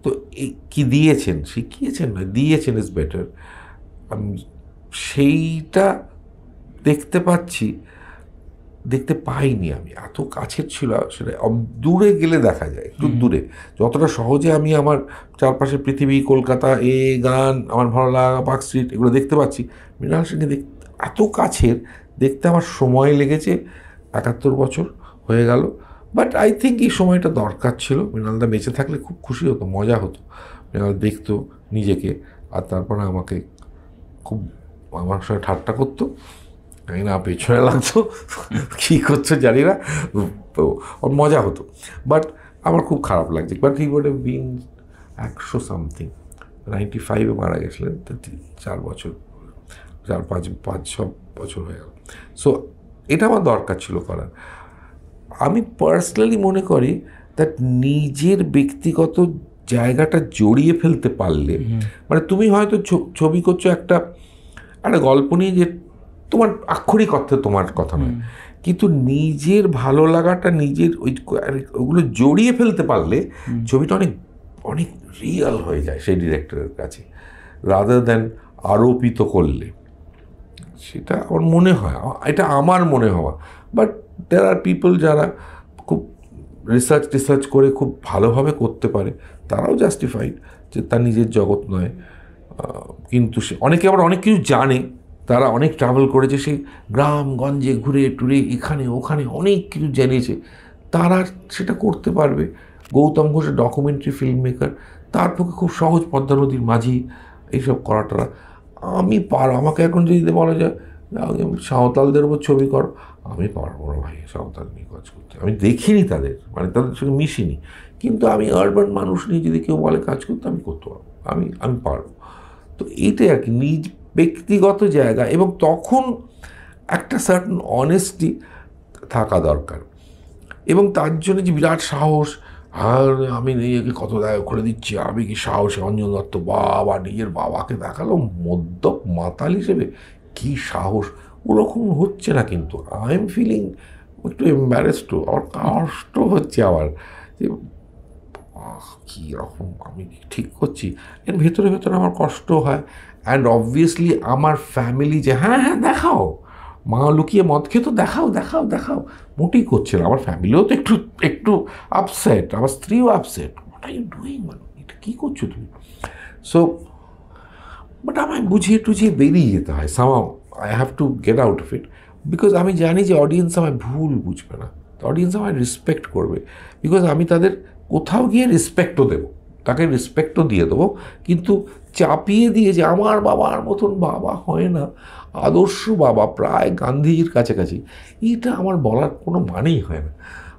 তো এই কী দিয়েছেন, শিখিয়েছেন নয় দিয়েছেন ইজ বেটার, সেইটা দেখতে পাচ্ছি, দেখতে পাইনি আমি। এত কাছের ছিল সেটা, দূরে গেলে দেখা যায়, একটু দূরে যতটা সহজে আমি আমার চারপাশে পৃথিবী, কলকাতা, গান, আমার ভালো লাগা, পার্ক স্ট্রিট, এগুলো দেখতে পাচ্ছি, মৃণাল সেনকে এত কাছের দেখতে আমার সময় লেগেছে, 71 বছর হয়ে গেল। বাট আই থিঙ্ক এই সময়টা দরকার ছিল। মৃণালদা বেঁচে থাকলে খুব খুশি হতো, মজা হতো, মৃণাল দেখতো নিজেকে, আর তারপরে আমাকে খুব আমার সঙ্গে ঠাট্টা করতো, জানি না পেছনে লাগতো, কী করছো জানি না, তো ওর মজা হতো। বাট আমার খুব খারাপ লাগছে। But he would have been 100 something, 95-এ মারা গেছিলেন, 4 বছর 4-5 বছর হয়ে গেল। সো এটা আমার দরকার ছিল করার। আমি পার্সোনালি মনে করি দ্যাট নিজের ব্যক্তিগত জায়গাটা জড়িয়ে ফেলতে পারলে, মানে তুমি হয়তো ছবি করছো একটা গল্প নিয়ে, যে তোমার আক্ষরিক অর্থে তোমার কথা নয়, কিন্তু নিজের ভালো লাগাটা, নিজের ওইগুলো জড়িয়ে ফেলতে পারলে ছবিটা অনেক অনেক রিয়াল হয়ে যায় সেই ডিরেক্টরের কাছে, রাদার দ্যান আরোপিত করলে। সেটা আমার মনে হয়, এটা আমার মনে হওয়া। বাট দেয়ার আর পিপল যারা খুব রিসার্চ করে খুব ভালোভাবে করতে পারে, তারাও জাস্টিফাইড যে তার নিজের জগৎ নয়। কিন্তু সে অনেকে আবার অনেক কিছু জানে, তারা অনেক ট্রাভেল করেছে, সেই গ্রামগঞ্জে ঘুরে টুরে এখানে ওখানে অনেক কিছু জেনেছে, তারা সেটা করতে পারবে। গৌতম ঘোষের ডকুমেন্টারি ফিল্ম মেকার, তার পক্ষে খুব সহজ, পদ্মা নদীর মাঝি এইসব করাটা আমি আমাকে এখন যদি বলা যায় সাঁওতালদের উপর ছবি করো, আমি পারবো না ভাই সাঁওতাল নিয়ে কাজ করতে, আমি দেখিনি তাদের, মানে তাদের সঙ্গে মিশিনি, কিন্তু আমি আরবান মানুষ নিয়ে যদি কেউ বলে কাজ করতে, আমি করতে পারবো, আমি পারবো। তো এইটাই আর কি, নিজ ব্যক্তিগত জায়গা, এবং তখন একটা সার্টেন অনেস্টি থাকা দরকার, এবং তার জন্য যে বিরাট সাহস, আর আমি নিজেকে কত দায় করে দিচ্ছি, আমি কি সাহসী, অঞ্জন দত্ত বাবা নিজের বাবাকে দেখালো মদ্যপ মাতাল হিসেবে, কি সাহস, ওরকম হচ্ছে না। কিন্তু আই এম ফিলিং একটু এম্বারেসড, আমার কষ্ট হচ্ছে আমার, যে কী রকম আমি ঠিক করছি, এর ভেতরে ভেতরে আমার কষ্ট হয়। অ্যান্ড অবভিয়াসলি আমার ফ্যামিলি যে হ্যাঁ হ্যাঁ দেখাও, মা লুকিয়ে মদ খেয়ে তো দেখাও দেখাও দেখাও, মোটেই করছে না। আমার ফ্যামিলিও তো একটু একটু আপসেট, আমার স্ত্রীও upset, what are you doing, মানে এটা কী করছো তুমি? সো বাট আমায় বুঝিয়ে টুঝিয়ে বেরিয়ে যেতে হয়, somehow I have to get out of it, because আমি জানি যে অডিয়েন্স আমায় ভুল বুঝবে না, অডিয়েন্স আমায় রেসপেক্ট করবে, বিকজ আমি তাদের কোথাও গিয়ে রেসপেক্টও দেবো, তাকে রেসপেক্টও দিয়ে দেবো, কিন্তু চাপিয়ে দিয়ে যে আমার বাবার মতন বাবা হয় না, আদর্শ বাবা প্রায় গান্ধীজির কাছাকাছি, এইটা আমার বলার কোনো মানেই হয় না।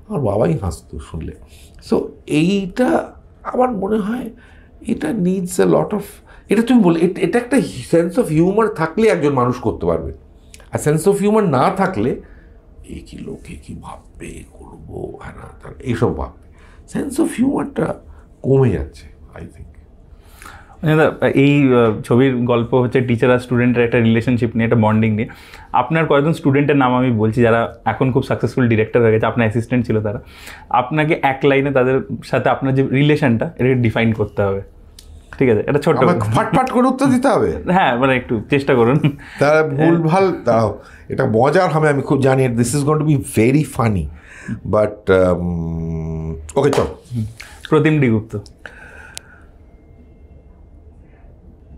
আমার বাবাই হাসতো শুনলে। সো এইটা আমার মনে হয় এটা নিডস এ লট অফ, এটা তুমি বলে, এটা একটা সেন্স অফ হিউমার থাকলে একজন মানুষ করতে পারবে, আর সেন্স অফ হিউমার না থাকলে এই কি লোকে কি ভাববে, করবো হ্যাঁ না এইসব ভাববে, সেন্স অফ হিউমারটা কমে যাচ্ছে আই থিঙ্ক। এই ছবির গল্প হচ্ছে টিচার আর স্টুডেন্টের একটা রিলেশনশিপ নিয়ে, একটা বন্ডিং নিয়ে। আপনার কয়েকজন স্টুডেন্টের নাম আমি বলছি যারা এখন খুব সাকসেসফুল ডিরেক্টর হয়ে গেছে, আপনার অ্যাসিস্ট্যান্ট ছিল তারা, আপনাকে এক লাইনে তাদের সাথে আপনার যে রিলেশনটা এটাকে ডিফাইন করতে হবে, ঠিক আছে? এটা ছোট্ট ফাটফাট করে উত্তর দিতে হবে, হ্যাঁ মানে একটু চেষ্টা করুন। তারা ভুল ভাল দাও, এটা মজার হবে আমি খুব জানি, this is going to be very funny, but ওকে চল। প্রতিম ডিগুপ্ত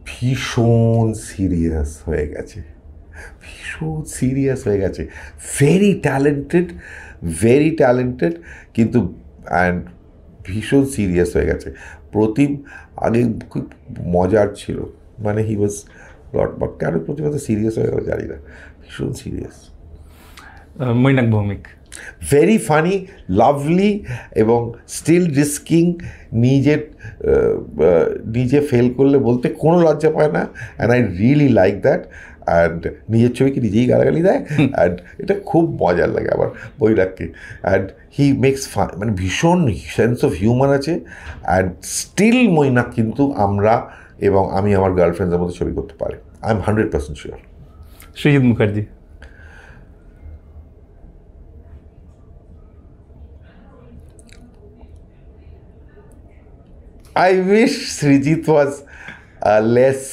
ভীষণ সিরিয়াস হয়ে গেছে, ভীষণ সিরিয়াস হয়ে গেছে, ভেরি ট্যালেন্টেড কিন্তু অ্যান্ড ভীষণ সিরিয়াস হয়ে গেছে। প্রতিম আগে খুব মজার ছিল, মানে হি ওয়াজ লট, বাট কেন প্রতিম এত সিরিয়াস হয়ে গেল জানি না, ভীষণ serious. Mainak Bhowmik very funny, lovely, এবং স্টিল রিস্কিং, নিজে ফেল করলে বলতে কোনো লজ্জা পায় না, and I really like that. And নিজের ছবিকে নিজেই গালাগালি দেয়, অ্যান্ড এটা খুব মজার লাগে আমার বইটাকে। অ্যান্ড হি মেক্স ফান, মানে ভীষণ সেন্স অফ হিউমার আছে, অ্যান্ড স্টিল মৈনাক কিন্তু আমরা এবং আমি আমার গার্লফ্রেন্ডের মধ্যে ছবি করতে পারি, I am 100% sure. Srijit Mukherjee I wish Srijit was less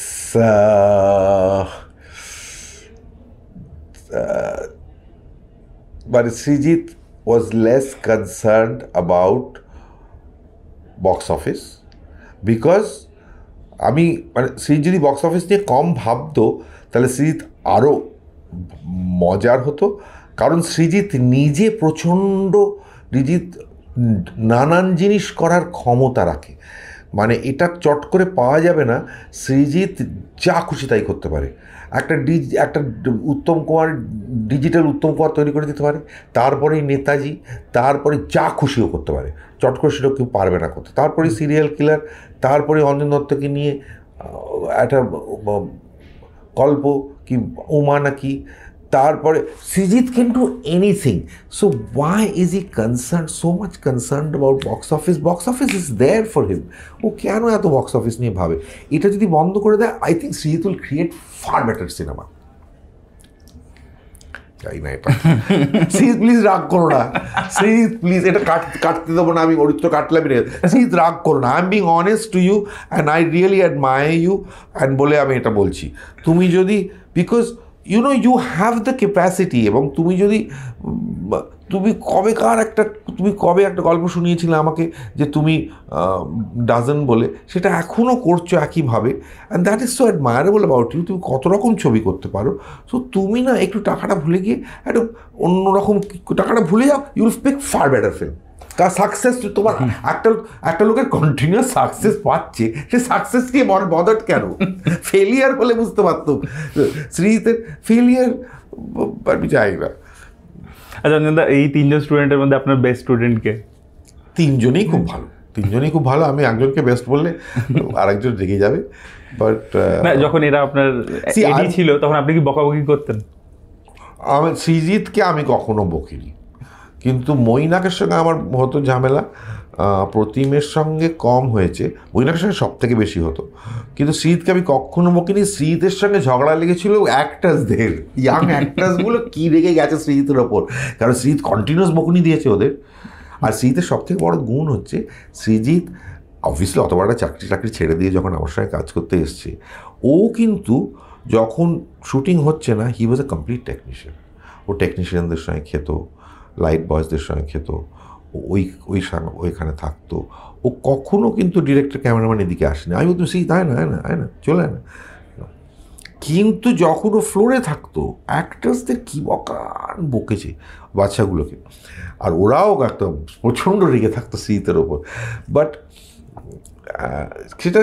but Srijit was less concerned about box office, because আমি মানে সৃজিত যদি বক্স অফিস নিয়ে কম ভাবতো তাহলে সৃজিত আরও মজার হতো, কারণ সৃজিত নিজে প্রচণ্ড, সৃজিত নানান জিনিস করার ক্ষমতা রাখে, মানে এটা চট করে পাওয়া যাবে না, সৃজিত যা খুশি তাই করতে পারে। একটা উত্তম কুমার, ডিজিটাল উত্তম কুমার তৈরি করে দিতে পারে, তারপরে নেতাজি, তারপরে যা খুশিও করতে পারে, চট করে সেটা কেউ পারবে না করতে। তারপরে সিরিয়াল কিলার, তারপরে অঞ্জন দত্তকে নিয়ে একটা গল্প কি উমা নাকি, তারপরে Srijit can do anything. So why is he so much concerned about box office? Box office is there for him. ও কেন এত বক্স অফিস নিয়ে ভাবে? এটা যদি বন্ধ করে দেয়, I think Srijit will create far better cinema. যাই না, এটা সৃজিত প্লিজ রাগ করো না, সৃজিত প্লিজ, এটা কাটতে দেবো না আমি, অরিত্র কাটলামই রে, সৃজিত রাগ করো না, I am being honest to you and I really admire you and বলে আমি এটা বলছি। তুমি যদি, because you know you have the capacity, এবং তুমি যদি, তুমি কবে একটা গল্প শুনিয়েছিলে আমাকে যে তুমি ডাজন বলে, সেটা এখনও করছো একইভাবে, and that is so admirable about you. তুমি কত রকম ছবি করতে পারো। সো তুমি না একটু টাকাটা ভুলে গিয়ে একটা অন্যরকম, টাকাটা ভুলে যাও, you will make far better film. Success তোমার একটা একটা লোকের কন্টিনিউয়াস সাকসেস পাচ্ছে, সে সাকসেস নিয়ে বদার্ড কেন? ফেলিয়ার হলে বুঝতে পারতো, শ্রীজিতের ফেলিয়ার আমি চাই না। আচ্ছা অঞ্জনদা, এই 3 জন স্টুডেন্টের মধ্যে আপনার বেস্ট স্টুডেন্ট কে? 3 জনই খুব ভালো, 3 জনই খুব ভালো। আমি একজনকে বেস্ট বললে আরেকজন রেগে যাবে, বাট না, যখন এরা আপনার এডি ছিল তখন আপনি কি বকাবকি করতেন? আমি সৃজিতকে আমি কখনো বকিনি, কিন্তু মৈনাকের সঙ্গে আমার হতো ঝামেলা, প্রতিমের সঙ্গে কম হয়েছে, মৈনাকের সঙ্গে সব থেকে বেশি হতো। কিন্তু সৃজিতকে আমি কখনো বকিনি। সৃজিতের সঙ্গে ঝগড়া লেগেছিল অ্যাক্টার্সদের, ইয়াং অ্যাক্টার্সগুলো কী রেগে গেছে সৃজিতের ওপর, কারণ সৃজিত কন্টিনিউয়াস বকুনি দিয়েছে ওদের। আর সৃজিতের সব থেকে বড় গুণ হচ্ছে, সৃজিত অবভিয়াসলি অত বড় একটা চাকরি ছেড়ে দিয়ে যখন আমার সঙ্গে কাজ করতে এসছে, ও কিন্তু যখন শুটিং হচ্ছে না, হি ওয়াজ এ কমপ্লিট টেকনিশিয়ান। ও টেকনিশিয়ানদের সঙ্গে খেত, লাইট বয়েজদের সঙ্গে খেত, ওইখানে থাকতো। ও কখনো কিন্তু ডিরেক্টর ক্যামেরাম্যান এদিকে আসেনি। আমি বলতাম সেই তাই না, চলে না। কিন্তু যখন ও ফ্লোরে থাকতো, অ্যাক্টার্সদের কী বকেছে বাচ্চাগুলোকে, আর ওরাও একদম প্রচণ্ড রেগে থাকতো সৃজিতের ওপর। বাট সেটা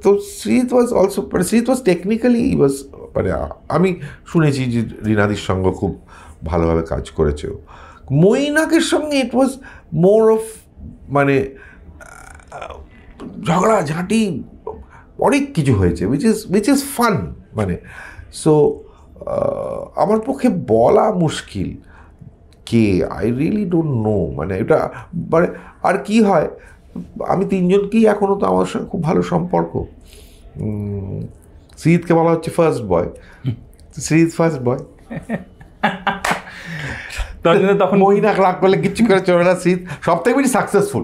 তো সৃজিত ওয়াজ অলসো, মানে সৃজিত ওয়াজ টেকনিক্যালি ওয়াজ, মানে আমি শুনেছি যে রিনাদির সঙ্গে খুব ভালোভাবে কাজ করেছে ও। মৈনাকের সঙ্গে ইট ওয়াজ মোর অফ, মানে ঝগড়াঝাঁটি অনেক কিছু হয়েছে, উইচ ইজ ফান, মানে সো আমার পক্ষে বলা মুশকিল কে, আই রিয়েলি ডোন্ট নো। মানে এটা, মানে আর কি হয়, আমি 3 জনকেই এখনও তো আমার সঙ্গে খুব ভালো সম্পর্ক। সৃজিতকে বলা হচ্ছে first boy, Srijit first boy. তখন মৈনাক রাগ করলে কিচ্ছু করে চলে না, সৃজিত সব থেকে বেশি সাকসেসফুল।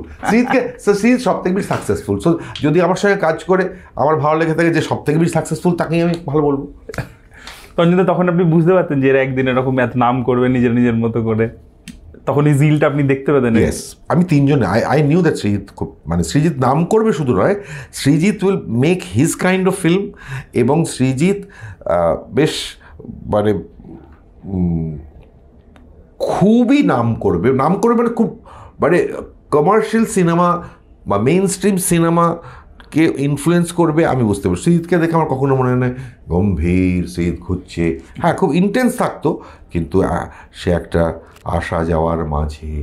সৃজিত সব থেকে বেশি সাকসেসফুল। সো যদি আমার সঙ্গে কাজ করে আমার ভালো লেগে থাকে, যে সব থেকে বেশি সাকসেসফুল তাকেই আমি ভালো বলবো। তখন আপনি বুঝতে পারতেন যে এরা একদিন এরকম এত নাম করবে নিজের মতো করে, তখন এই জিলটা আপনি দেখতে পেতেন? ইয়েস, আমি 3 জন, আই নিউ দ্যাট সৃজিত খুব, মানে সৃজিত নাম করবে শুধু নয়, Srijit will make his kind of film, এবং সৃজিত বেশ মানে খুবই নাম করবে মানে খুব, মানে কমার্শিয়াল সিনেমা বা মেইন স্ট্রিম সিনেমাকে ইনফ্লুয়েন্স করবে, আমি বুঝতে পারি। সৃজিতকে দেখে আমার কখনো মনে হয় না গম্ভীর সৃজিত ঘুরছে, হ্যাঁ খুব ইন্টেন্স থাকতো, কিন্তু সে একটা আসা যাওয়ার মাঝে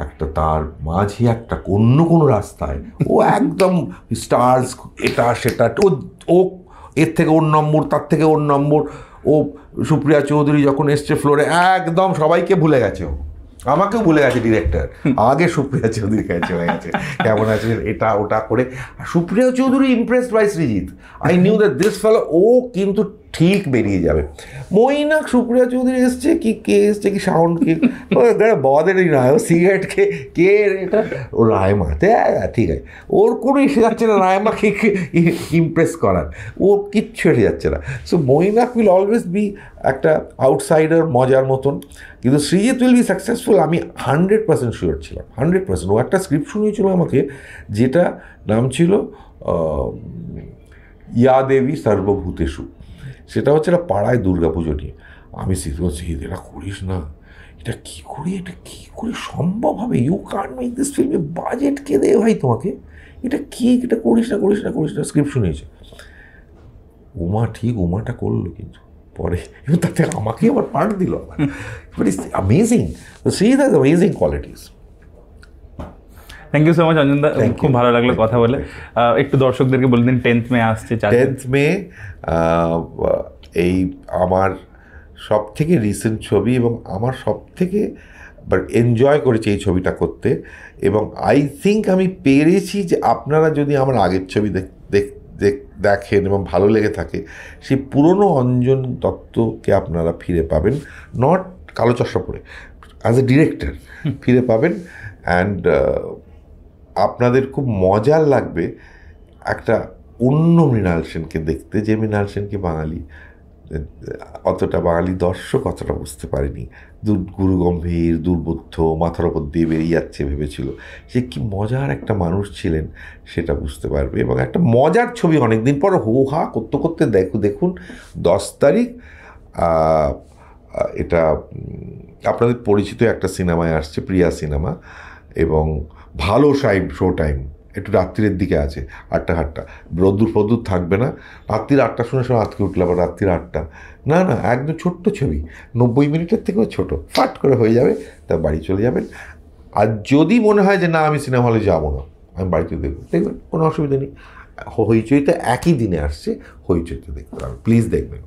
একটা, তার মাঝে একটা অন্য কোনো রাস্তায় ও একদম স্টার্স, এটা সেটা, ও এর থেকে ওর নম্বর, তার থেকে ওর নম্বর। ও সুপ্রিয়া চৌধুরী যখন এসছে ফ্লোরে, একদম সবাইকে ভুলে গেছে, ও আমাকেও ভুলে গেছে ডিরেক্টর, আগে সুপ্রিয়া চৌধুরীর কাছে হয়ে গেছে কেমন আছে এটা ওটা করে। Supriya Chowdhury impressed by Srijit, I knew that this fellow, ও কিন্তু ঠিক বেরিয়ে যাবে। মৈনাক সুপ্রিয়া চৌধুরী এসছে কি, কে এসছে কি, সাউন্ড কি, বদেরই নয়, ও সিগারেট কে এটা, ও রায়মাতে ঠিক আছে, ওর কোনো এসে যাচ্ছে না রায়মাকে ইমপ্রেস করার, ও কিচ্ছু এসে যাচ্ছে না। So Mainak will always be একটা আউটসাইডার মজার মতন, কিন্তু সৃজিত উইল বি সাকসেসফুল, আমি 100% শিওর ছিলাম, 100%। ও একটা স্ক্রিপ্ট শুনিয়েছিল আমাকে, যেটা নাম ছিল ইয়া দেবী সর্বভূতেষু, সেটা হচ্ছে একটা পাড়ায় দুর্গাপুজো নিয়ে। আমি সৃজিত এটা করিস না, এটা কী করে সম্ভব হবে, ইউ কান্ট মেক দিস ফিল্মে বাজেট কে দেয় ভাই তোমাকে, এটা করিস না। স্ক্রিপ্ট শুনিয়েছে উমাটা করলো, কিন্তু পরে তাতে আমাকে আবার পার্ট দিল, but it's amazing, Srijit has amazing qualities. Thank you so much অঞ্জনদা, খুব ভালো লাগলো কথা বলে। একটু দর্শকদেরকে বলে দিন 10th মে আসছে। 10th মে এই আমার সব থেকে রিসেন্ট ছবি, এবং আমার সব থেকে এনজয় করেছি এই ছবিটা করতে, এবং আই থিঙ্ক আমি পেরেছি যে আপনারা যদি আমার আগের ছবি দেখেন এবং ভালো লেগে থাকে, সেই পুরনো অঞ্জন দত্তকে আপনারা ফিরে পাবেন, নট কালো চশমা পরে, অ্যাজ এ ডিরেক্টর ফিরে পাবেন। অ্যান্ড আপনাদের খুব মজার লাগবে একটা অন্য মৃণাল সেনকে দেখতে, যে মৃণাল সেনকে বাঙালি দর্শক অতটা বুঝতে পারেনি। গুরু গম্ভীর, দুর্বোধ্য, মাথার ওপর দিয়ে বেরিয়ে যাচ্ছে ভেবেছিল, সে কি মজার একটা মানুষ ছিলেন সেটা বুঝতে পারবে, এবং একটা মজার ছবি অনেকদিন পর হো হা করতে করতে দেখুন 10 তারিখ। এটা আপনাদের পরিচিত একটা সিনেমায় আসছে, প্রিয়া সিনেমা, এবং ভালো শো টাইম একটু রাত্রির দিকে আছে, 8টা রোদ্দুর ফদ্দুর থাকবে না। রাত্রির 8টার সময় আজকে উঠলে আবার রাত্রির 8টা, না একদম ছোট্ট ছবি, 90 মিনিটের থেকেও ছোট, ফাট করে হয়ে যাবে, তা বাড়ি চলে যাবেন। আর যদি মনে হয় যে না আমি সিনেমা হলে যাবো না, আমি বাড়িতে দেখবেন কোনো অসুবিধা নেই। হইচইতে একই দিনে আসছে, হইচইতে দেখতে পারবেন, প্লিজ দেখবেন।